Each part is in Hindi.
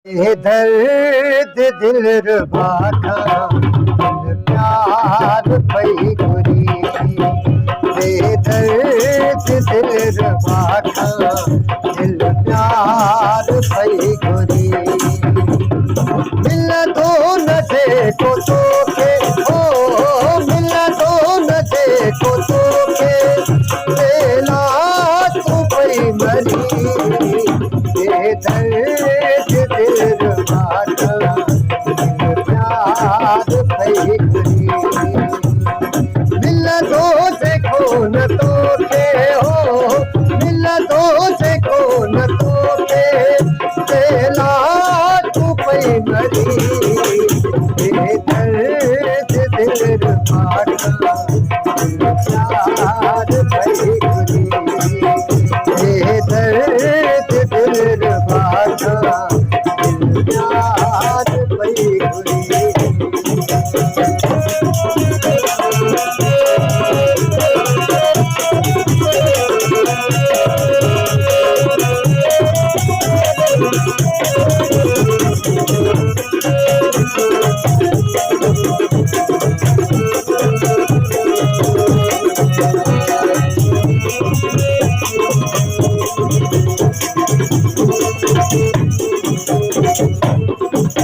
ये दर्द दिल रुबा का दिल प्यार पई गुरी ये दर्द दिल रुबा का दिल प्यार पई गुरी मिल दो न देखो तो के ओ मिल दो न देखो तो के बेला तू पई मरी ये दर्द दिल रुबा का दिल प्यार पई गुरी मिल दो देखो न तो के हो मिल दो देखो न तो के बेला तू पई मरी ये दर्द दिल रुबा का दिल प्यार पई गुरी ये दर्द दिल रुबा का दिल प्यार पई गुरी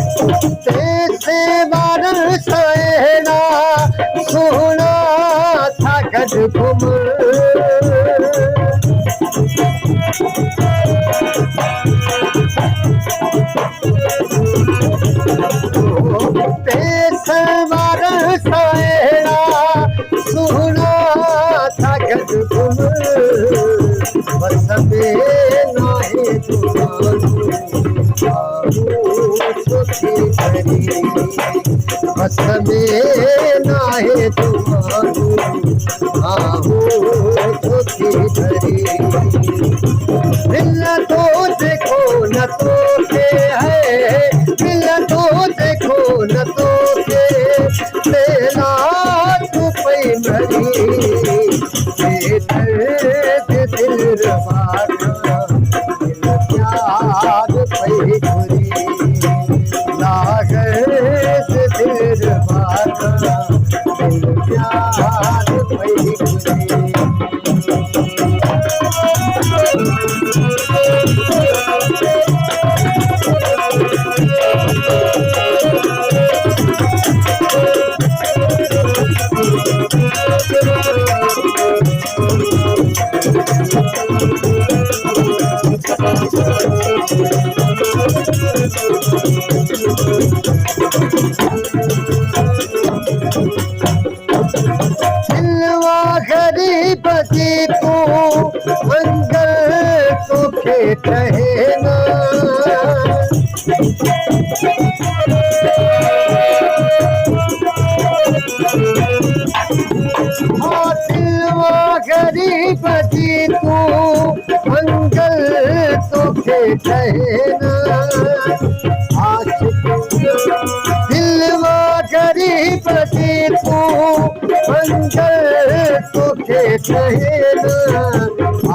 तेरे बादल सहना सोना था गज घुम तेरे बादल सहना सोना था गज घुम बस में नाहे तुम्हारू बस में नाहे तुम्हारू आहू धोखी धरी मिल तो देखो न तो के है मिल तो देखो न तो के तेरा तू पई मरी ये दर्द दिल रुबा का दिल प्यार पई गुरी लागत दिल रुबा का दिल प्यार पई गुरी दिलवा गरीब जी तू मंगल तो खेत है ना दिलवा गरीब जी तू मंगल तो खेत है ना दिलवा गरीब जी तू मंगल तो खेत है ना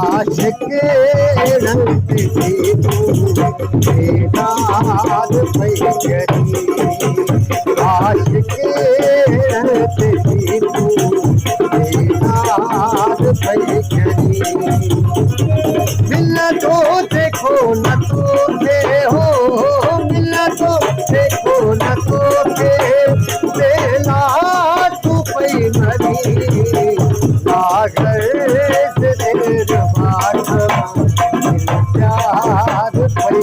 आशिक रंग भी तू बेदार पई गरी आशिक रंग भी तू बेदार पई गरी मिल तो देखो न तो के हो मिल तो देखो न तो के बेला तू पई मरी लागत दिल रुबा का दिल प्यार पई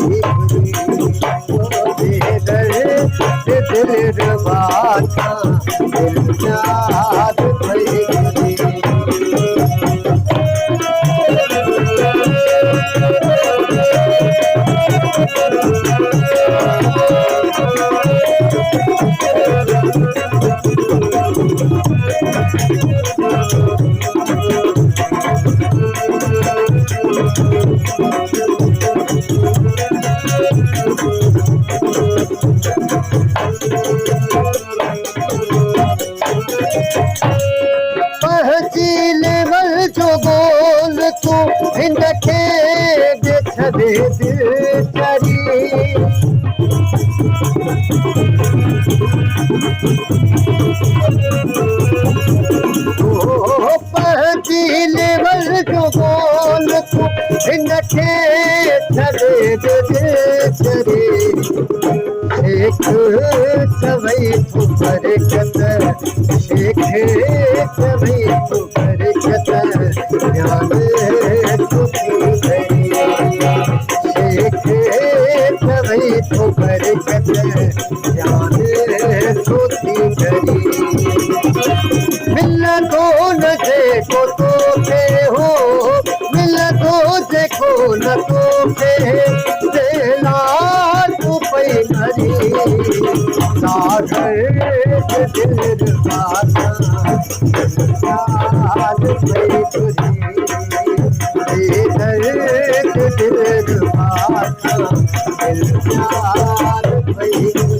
गुरी ये दर्द दिल रुबा का दिल प्यार पई गुरी पहुंची लेवल जो बोल तू हिंद के बेछ दे दिल चरी पहली लेवल जो बोल तू इनके छड़े दे चरे शेख सवई तू बरकत शेख सवई तू बरकत ज्ञान तू गई शेख सवई तू बरकत ज्ञान तू गई मिल तो न देखो तो के हो मिल तो देखो न तो के देला तू पै घरी सागर दिल बाता याद पै तुझी दर्द दिल बाता याद पै